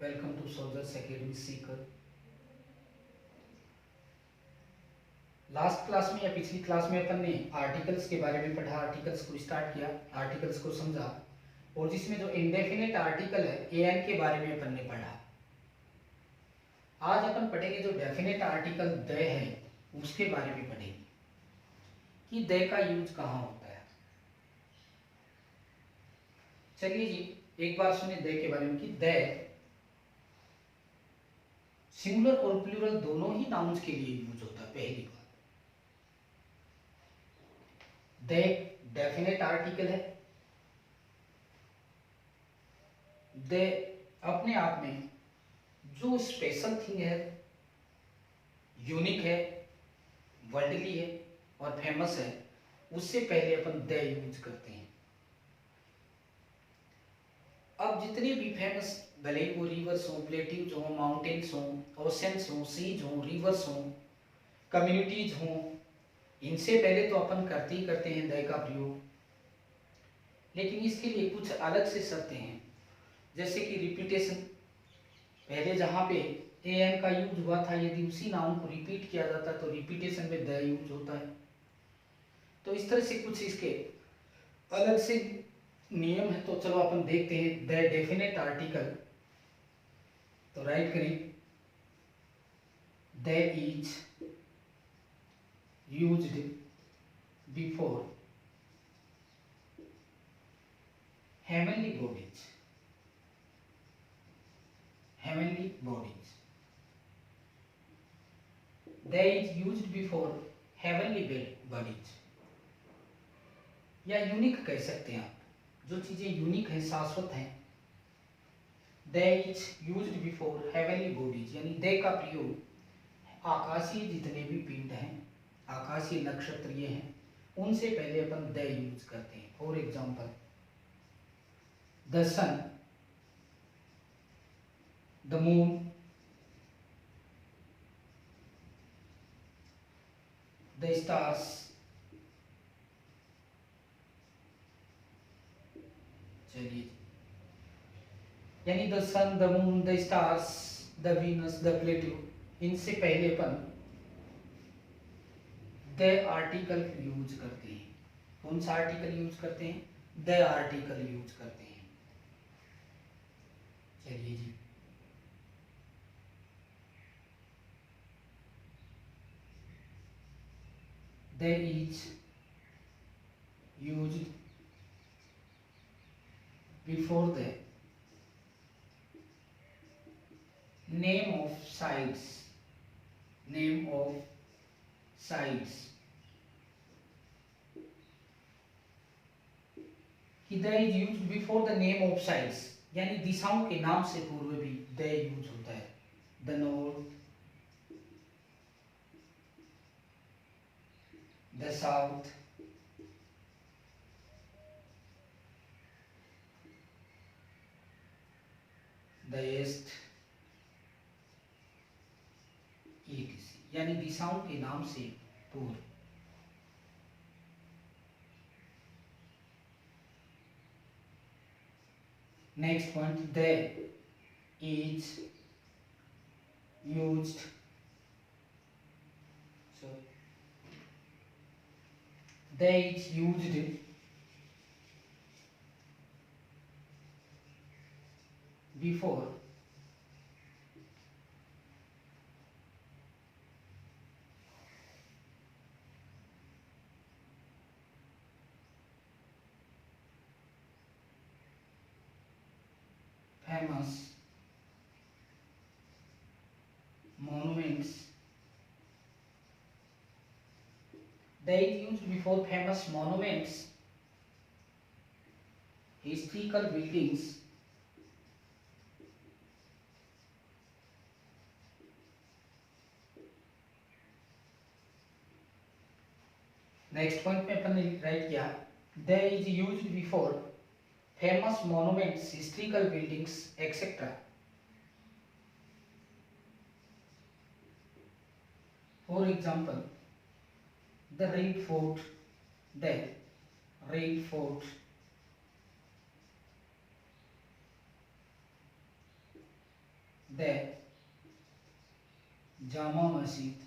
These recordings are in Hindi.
Welcome to soldiers academy Sikar. Last class में या पिछली क्लास में अपन ने आर्टिकल्स के बारे में पढ़ा, आर्टिकल्स को स्टार्ट किया, आर्टिकल्स को समझा, और जिसमें जो इंडेफिनेट आर्टिकल है एन के बारे में अपन ने पढ़ा। आज अपन पढ़ेंगे जो डेफिनेट आर्टिकल द है उसके बारे में पढ़ेंगे कि द का यूज कहाँ होता है। चलिए जी, एक बार सुनिए द के बारे में कि द सिंगुलर और प्लूरल दोनों ही नाउन्स के लिए यूज होता है। पहली बात, द डेफिनेट आर्टिकल है। द अपने आप में जो स्पेशल थिंग है, यूनिक है, वर्ल्डली है और फेमस है, उससे पहले अपन द यूज करते हैं। अब जितने भी फेमस, भले वो रिवर्स हो, प्लेट्यूज हो, माउंटेन्स हो, ओशंस हो, सीज हो, रिवर्स हो, कम्युनिटीज हो, इनसे पहले तो अपन करते ही करते हैं द का प्रयोग। लेकिन इसके लिए कुछ अलग से शर्तें हैं, जैसे कि रिपीटेशन। पहले जहाँ पे ए एन का यूज हुआ था, यदि उसी नाउन को रिपीट किया जाता तो रिपीटेशन में द यूज होता है। तो इस तरह से कुछ इसके अलग से नियम है। तो चलो अपन देखते हैं द डेफिनेट आर्टिकल। तो राइट करें, the is used before heavenly bodies. Heavenly bodies, the is used before heavenly bodies, या यूनिक कह सकते हैं आप, जो चीजें यूनिक हैं, शाश्वत हैं। The is used before heavenly bodies, यानी द का प्रयोग आकाशीय जितने भी पिंड हैं, आकाशीय नक्षत्रीय हैं, उनसे पहले अपन द यूज करते हैं। For example, the sun, the moon, the stars, चलिए, यानी the sun, the moon, the stars, the Venus, the Plato, इनसे पहले अपन द आर्टिकल यूज करते हैं। कौन सा आर्टिकल यूज करते हैं? द आर्टिकल यूज करते हैं। चलिए जी, the is used before the name of sites. Name of sites, कि the is used before the name of sites, यानी दिशाओं के नाम से पूर्व भी द यूज होता है। The north, the south, the east, etc, यानी दिशाओं के नाम से पूर्व। Next point, the is used, the is used before famous monuments. They used before famous monuments, historical buildings, next point में अपन ने राइट किया, the is used before famous monuments, historical buildings, etc. For example, the Red Fort, the Red Fort, the Jama Masjid,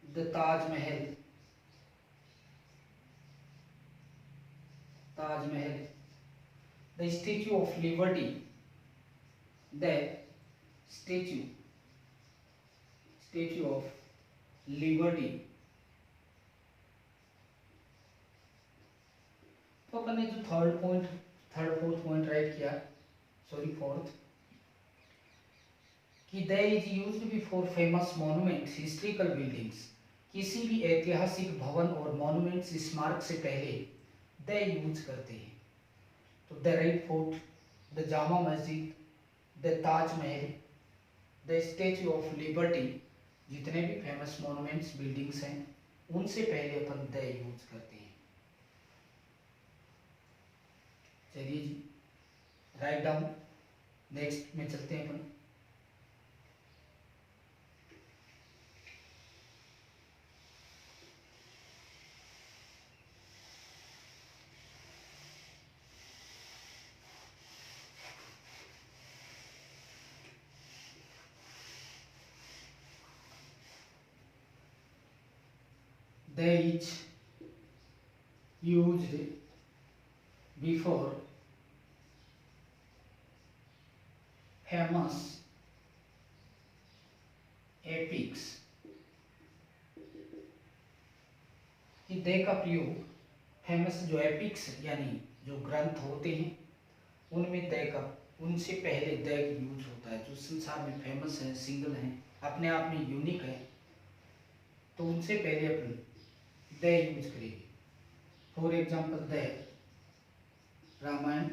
the Taj Mahal, Taj Mahal, the Statue of Liberty, the Statue Statue of Liberty. तो अपन ने जो थर्ड फोर्थ पॉइंट राइट किया, सॉरी फोर्थ, कि the is used before famous monuments historical buildings, किसी भी ऐतिहासिक भवन और मॉन्यूमेंट्स स्मारक से पहले द यूज करते हैं। तो the Red Fort, the Jama Masjid, the Taj Mahal, the Statue of Liberty, जितने भी फेमस मॉन्यूमेंट्स बिल्डिंग्स हैं उनसे पहले अपन द यूज करते हैं। चलिए जी, राइट डाउन। नेक्स्ट में चलते हैं अपन। They each used before famous epics, कि दे का प्रयोग फेमस जो एपिक्स यानी जो ग्रंथ होते हैं उनमें दे का, उनसे पहले दे यूज होता है। जो संसार में फेमस है, सिंगल है, अपने आप में यूनिक है, तो उनसे पहले अपन द यूज करेंगे। For example the Ramayana,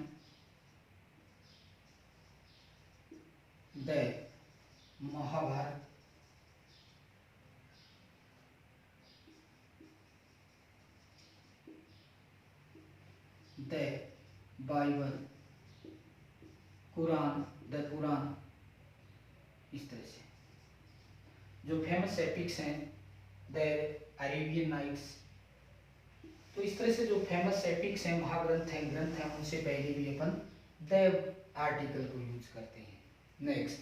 the Mahabharata, the Bible, Quran, the Quran. इस तरह से जो फेमस एपिक्स हैं, द अरेबियन नाइट्स। तो इस तरह से जो फेमस एपिक्स हैं, महाग्रंथ हैं, ग्रंथ हैं, उनसे पहले भी अपन द आर्टिकल को यूज करते हैं। Next,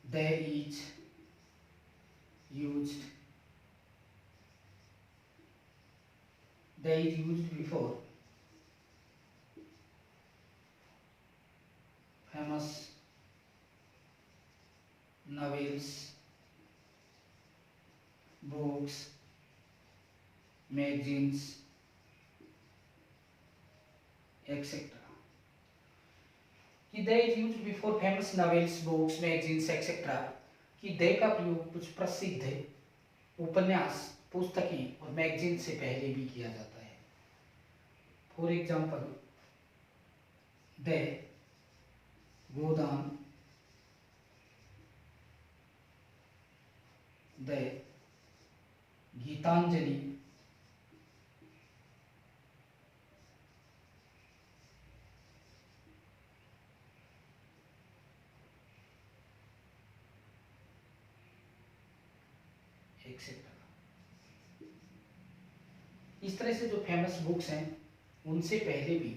the is used, the is used before famous novels, books, magazines, etc. कि they is used before famous novels, books, magazines etcetera, कि दे का प्रयोग कुछ प्रसिद्ध उपन्यास, पुस्तकें और मैगजीन से पहले भी किया जाता है। For example the Godan, the Gitanjali, etcetera. इस तरह से जो फेमस बुक्स हैं उनसे पहले भी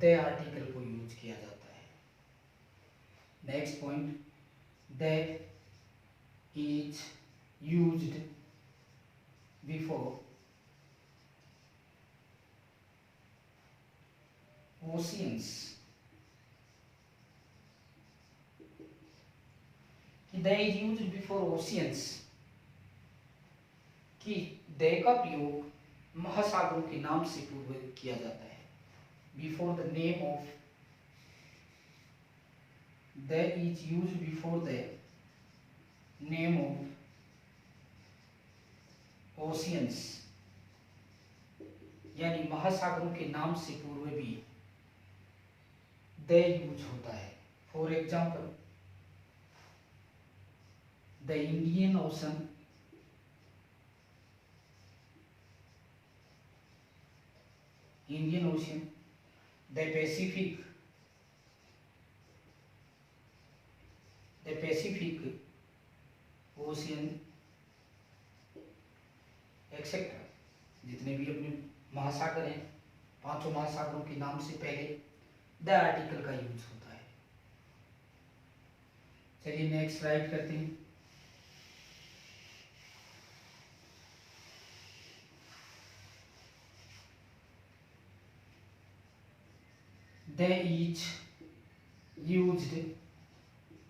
द आर्टिकल को यूज किया जाता है। Next point, the is used before oceans, कि the is used before oceans, कि द का प्रयोग महासागरों के नाम से पूर्व किया जाता है। Before the name of, the is used before the name of oceans, यानी महासागरों के नाम से पूर्व भी द यूज होता है। For example the Indian ocean, Indian ocean, the Pacific, the Pacific ocean etcetera. जितने भी अपने महासागर हैं, पांचों महासागरों के नाम से पहले द आर्टिकल का यूज होता है। चलिए नेक्स्ट राइट करते हैं। They each used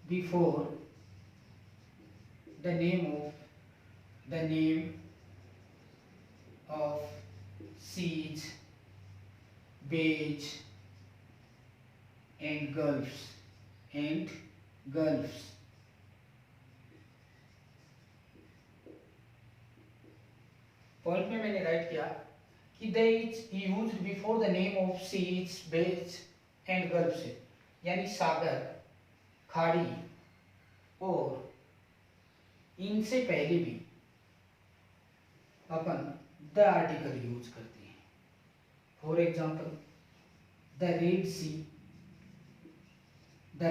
before the name of seas, bays and gulfs. Point में मैंने राइट किया कि they used before the name of seas, bays and gulfs, यानी सागर, खाड़ी और इनसे पहले भी अपन द आर्टिकल यूज करते हैं। For example the red sea, the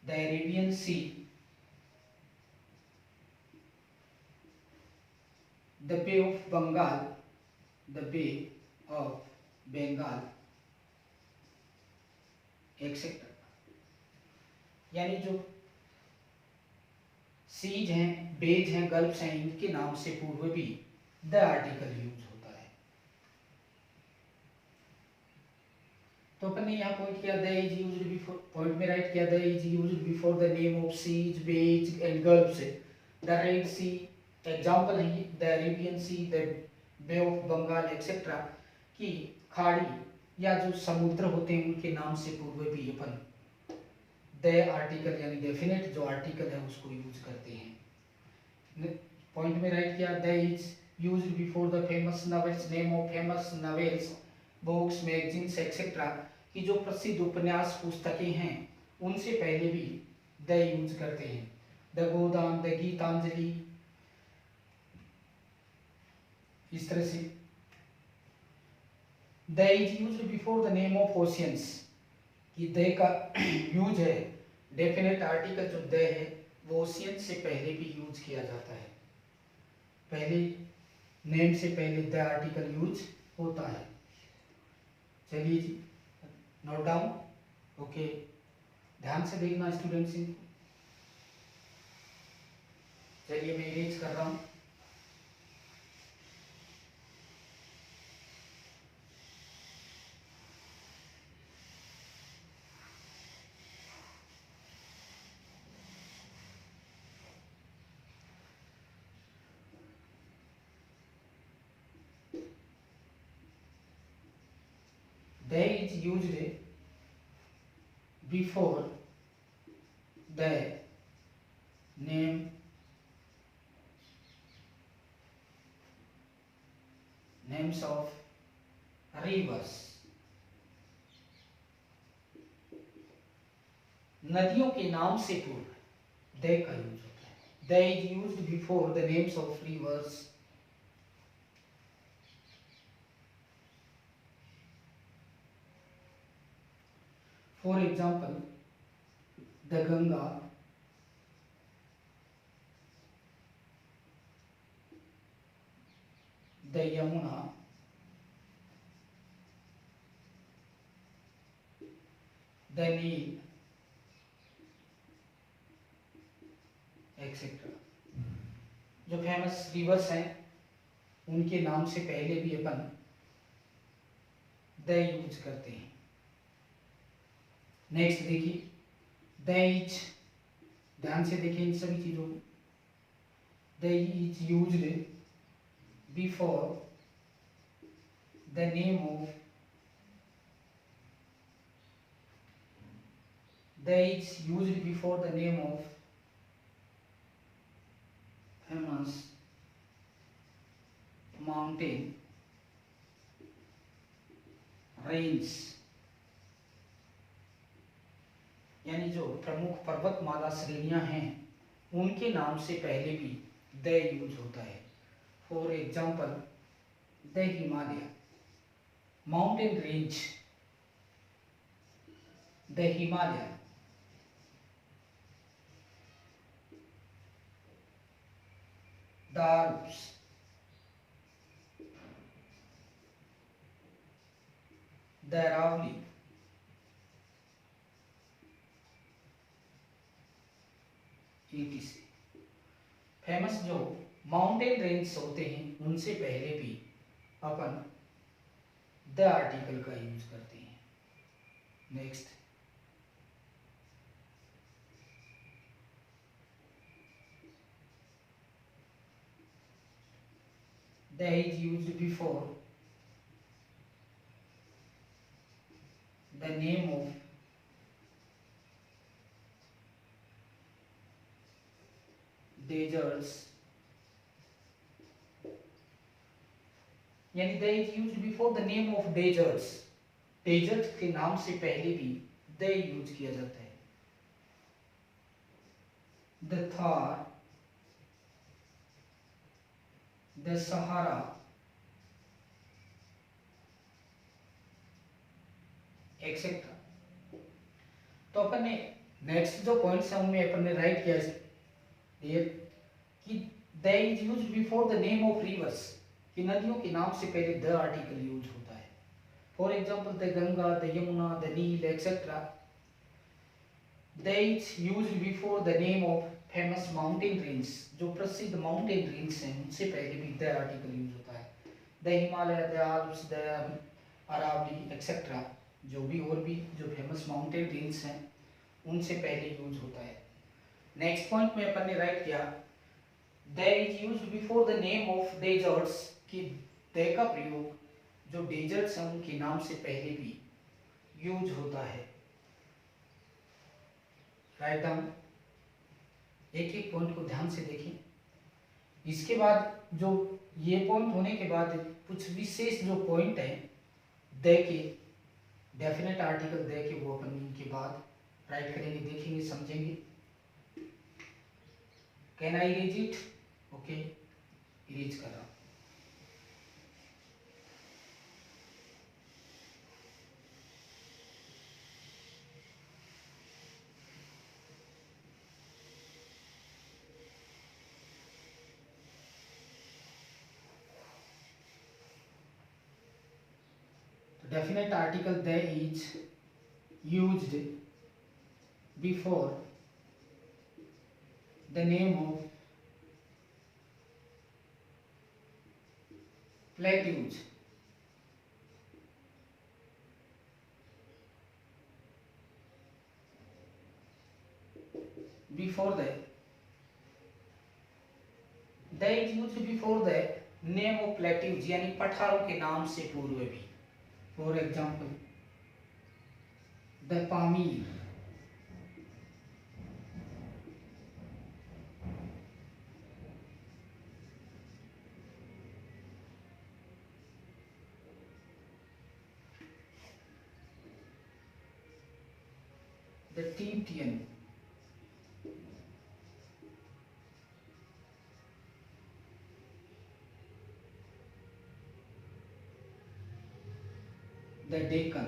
Arabian sea, the Bay of Bengal, etcetera. यानी जो सीज हैं, बेज हैं, गल्फ्स हैं, इनके नाम से पूर्व भी द आर्टिकल यूज होता है। तो अपन ने यहाँ पॉइंट किया the is used before, point में राइट किया the is used before the name of seas, bays and gulfs. The red sea example है ये, the Arabian sea, the bay of Bengal etcetera, कि खाड़ी या जो समुद्र होते हैं उनके नाम से पूर्व भी अपन द आर्टिकल यानी डेफिनेट जो आर्टिकल है उसको यूज करते हैं। पॉइंट में राइट किया the is used before the famous novels, name of famous novels, books, magazines etcetera, कि जो प्रसिद्ध उपन्यास पुस्तकें हैं उनसे पहले भी द यूज करते हैं। द गोदान, द गीतांजलि, इस तरह से। The is used before the name of oceans, कि द का यूज है डेफिनेट आर्टिकल जो द है वो ओशियन से पहले भी यूज किया जाता है। पहले नेम से पहले द आर्टिकल यूज होता है। चलिए जी नोट डाउन, ओके, ध्यान से देखना स्टूडेंट्स। चलिए मैं इरेज कर रहा हूँ। They is used before the names of rivers, नदियों के नाम से पूर्व they का यूज होता है। They is used before the names of rivers, for example the Ganga, the Yamuna, the Nile etcetera. जो फेमस रिवर्स हैं उनके नाम से पहले भी अपन द यूज करते हैं। नेक्स्ट देखिए द इज, ध्यान से देखिए इन सभी चीजों को। The is used before the name of, the is used before the name of famous mountain range, यानी जो प्रमुख पर्वतमाला श्रेणियां हैं उनके नाम से पहले भी द यूज होता है। For example the Himalaya, mountain range, the Himalaya, the Alps, the Aravalli, etc। Famous जो माउंटेन रेंज होते हैं उनसे पहले भी अपन द आर्टिकल का यूज करते हैं। Next, the is used before the name of deserts, यानी the is used before the name of deserts, desert के नाम से पहले भी द यूज किया जाता है। The Thar, the Sahara, etcetera. तो अपन ने नेक्स्ट जो पॉइंट्स हैं उनमें अपन ने राइट किया है कि the is used before the name of reverse, कि नदियों के नाम से पहले द आर्टिकल यूज होता है। For example the Ganga, the Yamuna, the Nile, etcetera. The is used before the name of famous mountain range, जो प्रसिद्ध माउंटेन रेंज हैं उनसे पहले भी द आर्टिकल यूज होता है। The Himalaya, the Alps, the Aravalli, etcetera, जो भी और भी जो फेमस माउंटेन रेंज हैं उनसे पहले यूज होता है। नेक्स्ट पॉइंट में अपन ने राइट किया the is used before the name of desserts, कि द का प्रयोग जो डेजर्ट्स हैं उनके नाम से पहले भी यूज होता है। राइट डाउन, एक एक पॉइंट को ध्यान से देखें। इसके बाद जो ये पॉइंट होने के बाद कुछ विशेष जो पॉइंट है द के, डेफिनेट आर्टिकल द के, वो अपन इनके बाद राइट करेंगे, देखेंगे, समझेंगे। Can I erase it? Okay, erase कर रहा हूं। Definite article the is used before the name of plateaus, before the is used before the name of plateaus, यानी पठारों के नाम से पूर्व भी। For example the Pamir, the Tibetan, the Deccan,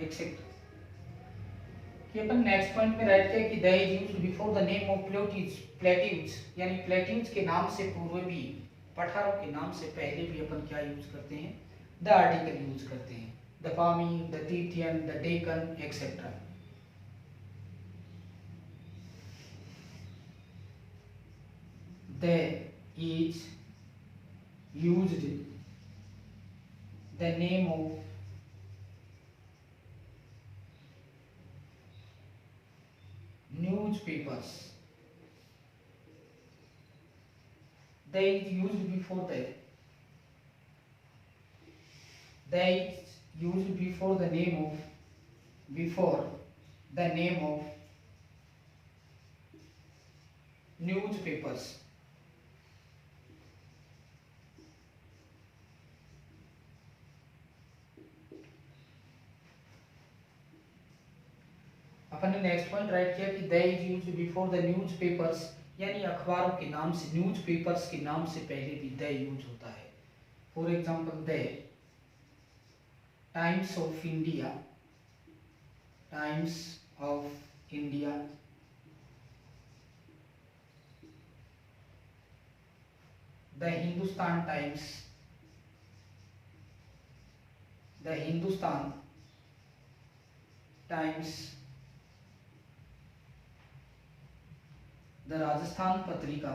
etcetera. कि अपन नेक्स्ट पॉइंट में राइट किया कि the is used before the name of plateaus, यानी प्लेट्यूज के नाम से पूर्व भी, पठारों के नाम से पहले भी अपन क्या यूज करते हैं? द आर्टिकल यूज करते हैं। The Pamir, the Tibetan, the Deccan, etcetera. The is used the name of newspapers, they is used before that, they is used before the name of newspapers। अपन ने नेक्स्ट पॉइंट राइट किया कि the is used before the newspapers, यानी अखबारों के नाम से, न्यूज़पेपर्स के नाम से पहले भी द यूज होता है। For example the Times of India, times of India, the Hindustan Times, the Hindustan Times, the Rajasthan Patrika,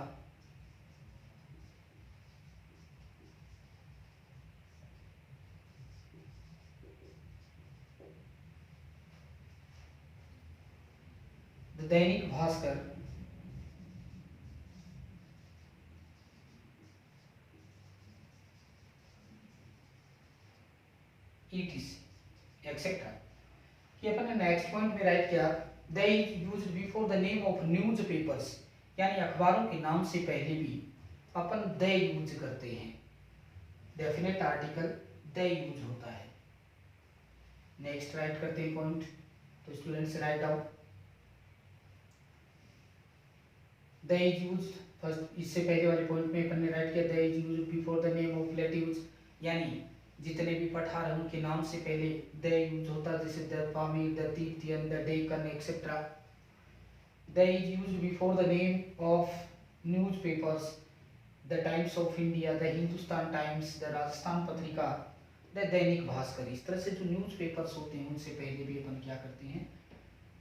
the Dainik Bhaskar, etc etcetera. कि अपन ने नेक्स्ट पॉइंट में राइट किया they is used before the name of newspapers, यानी अखबारों के नाम से पहले भी अपन दे यूज करते हैं। डेफिनेट आर्टिकल दे यूज होता है। नेक्स्ट राइट करते हैं पॉइंट, तो students write down they is used. First इससे पहले वाले पॉइंट में अपन ने राइट किया they is used before the name of relatives, यानी जितने भी पठार हैं उनके नाम से पहले द यूज होता है, जैसे द पामीर, द तीर्थयन, the Deccan etcetera. The is used before the name of newspapers, the Times of India, the Hindustan Times, the Rajasthan Patrika, the Dainik Bhaskar. इस तरह से जो न्यूज़पेपर्स होते हैं उनसे पहले भी अपन क्या करते हैं,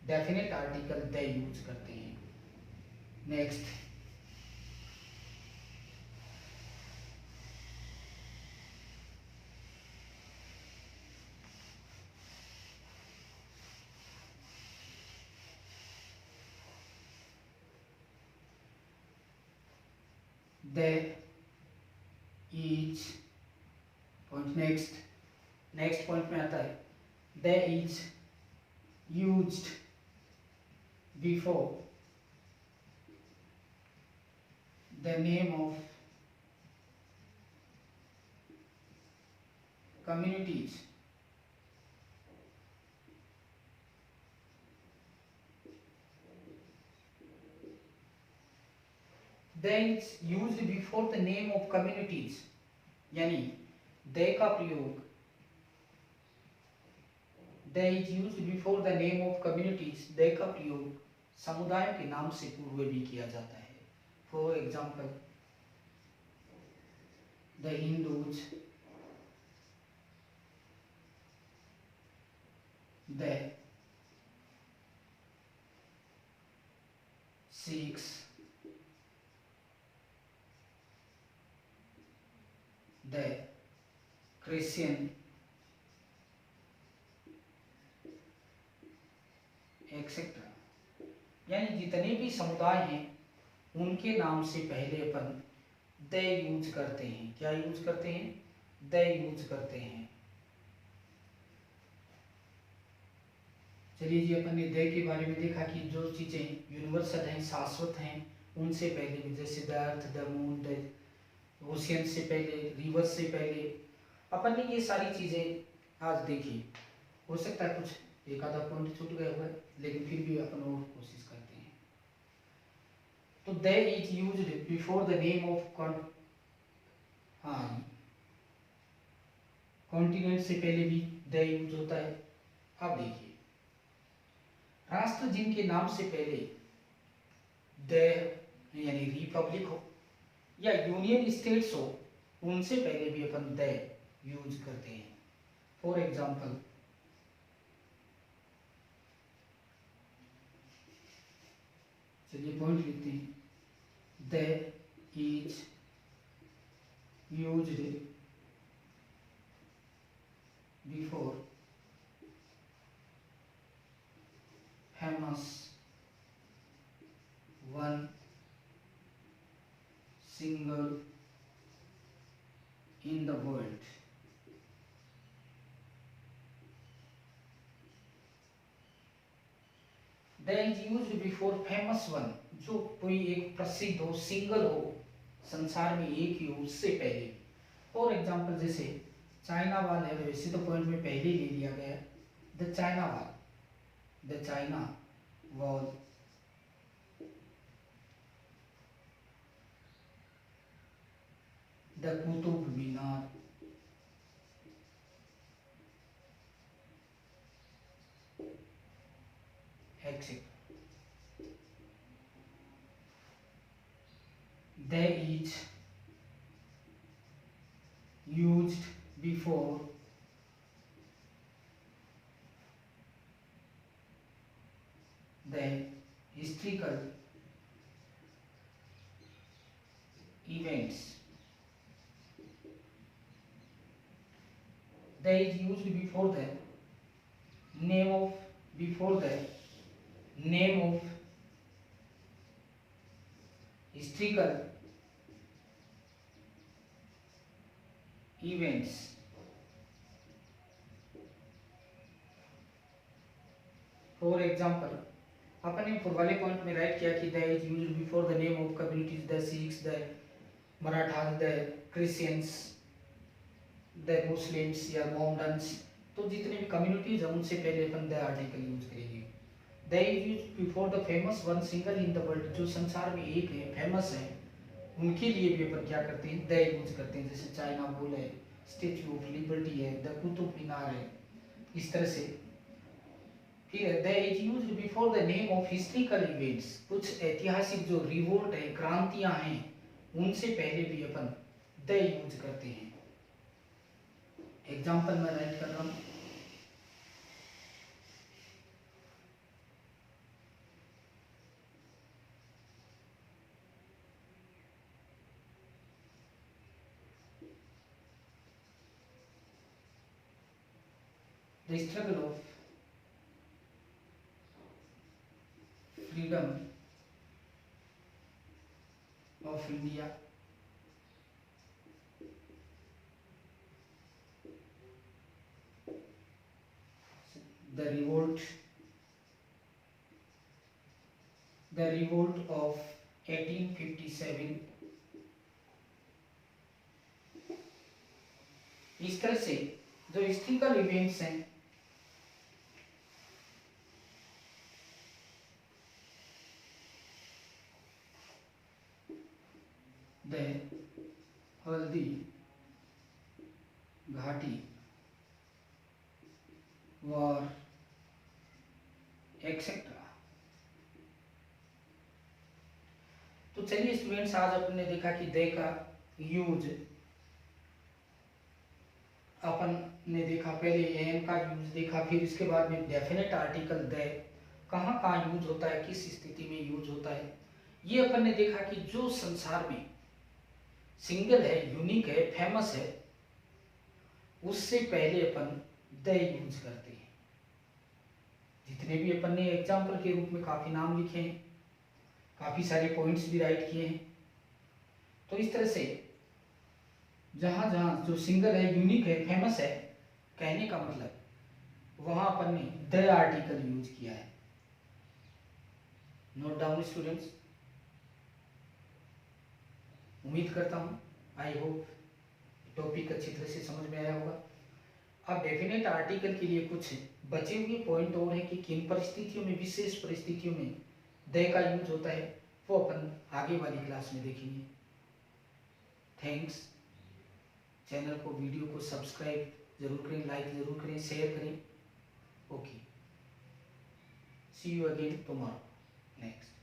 डेफिनेट आर्टिकल द यूज करते हैं। Next the is point, next point में आता है the is used before the name of communities, then it's used before the name of communities, यानी they का प्रयोग they is used before the name of communities, they का प्रयोग समुदाय के नाम से पूर्व भी किया जाता है। For example the Hindus, the Sikhs, the Christian etcetera, यानी जितने भी समुदाय हैं उनके नाम से पहले अपन द यूज करते हैं। क्या यूज करते हैं, द यूज करते हैं। चलिए जी, अपन ने द के बारे में देखा कि जो चीजें यूनिवर्सल हैं, शाश्वत हैं, उनसे पहले भी, जैसे the earth, the moon, the ocean से पहले, रिवर से पहले, अपन ने ये सारी चीजें आज देखी। हो सकता है कुछ एक आधा पॉइंट छूट गया हुआ है, लेकिन फिर भी अपन और कोशिश करते हैं। तो the is used before the name of continent से पहले भी द यूज होता है। अब देखिए, राष्ट्र जिनके नाम से पहले द यानी रिपब्लिक हो या यूनियन स्टेट्स हो, उनसे पहले भी अपन द यूज करते हैं। फॉर एग्जाम्पल चलिए पॉइंट लिखते हैं, the is used before famous one single in the world, the is used before famous one, जो कोई एक प्रसिद्ध हो, सिंगल हो, संसार में एक ही हो, उससे पहले। फॉर एग्जाम्पल जैसे चाइना वाल है, वैसे तो पॉइंट में पहले ले लिया गया, द चाइना वाल, the China wall, the Qutub Minar, etcetera. They is used before the historical events. They is used before the name of historical events. For example अपन ने वाले पॉइंट में राइट किया कि the is used before the name of communities, the Sikhs, the Marathas, the Christians, the Muslims या मोहम्मडन्स. तो जितने भी कम्युनिटीज हैं उनसे पहले अपन द आर्टिकल यूज करेंगे. The is used before the famous one single in the world. जो संसार में एक है, फेमस है, उनके लिए भी अपन क्या करते हैं, द यूज करते हैं. जैसे चाइना वॉल है, स्टेच्यू ऑफ लिबर्टी है, द कुतुब मीनार है, इस तरह से. फिर the is used before the name of historical events. कुछ ऐतिहासिक जो रिवोल्ट है, क्रांतियां हैं, उनसे पहले भी अपन द यूज करते हैं. एग्जाम्पल मैं राइट कर रहा हूं. The struggle of freedom of India, the revolt of 1857. इस तरह से जो हिस्ट्रिकल इवेंट्स हैं the Haldi Ghati war etcetera. तो चलिए स्टूडेंट्स, आज अपन ने देखा कि दे का यूज अपन ने देखा. पहले एन का यूज देखा, फिर इसके बाद में डेफिनेट आर्टिकल द कहाँ कहाँ यूज होता है, किस स्थिति में यूज होता है. ये अपन ने देखा कि जो संसार में सिंगल है, यूनिक है, फेमस है, उससे पहले अपन द यूज करते हैं. जितने भी अपन ने एग्जाम्पल के रूप में काफी नाम लिखे हैं, काफी सारे पॉइंट्स भी राइट किए हैं. तो इस तरह से जहां जहां जो सिंगल है, यूनिक है, फेमस है, कहने का मतलब वहां अपन ने द आर्टिकल यूज किया है. Note down students. उम्मीद करता हूं, आई होप टॉपिक अच्छी तरह से समझ में आया होगा. अब डेफिनेट आर्टिकल के लिए कुछ बचे हुए पॉइंट और हैं कि किन परिस्थितियों में, विशेष परिस्थितियों में द का यूज होता है, वो अपन आगे वाली क्लास में देखेंगे. थैंक्स. चैनल को, वीडियो को सब्सक्राइब जरूर करें, लाइक जरूर करें, शेयर करें. Okay, see you again tomorrow next.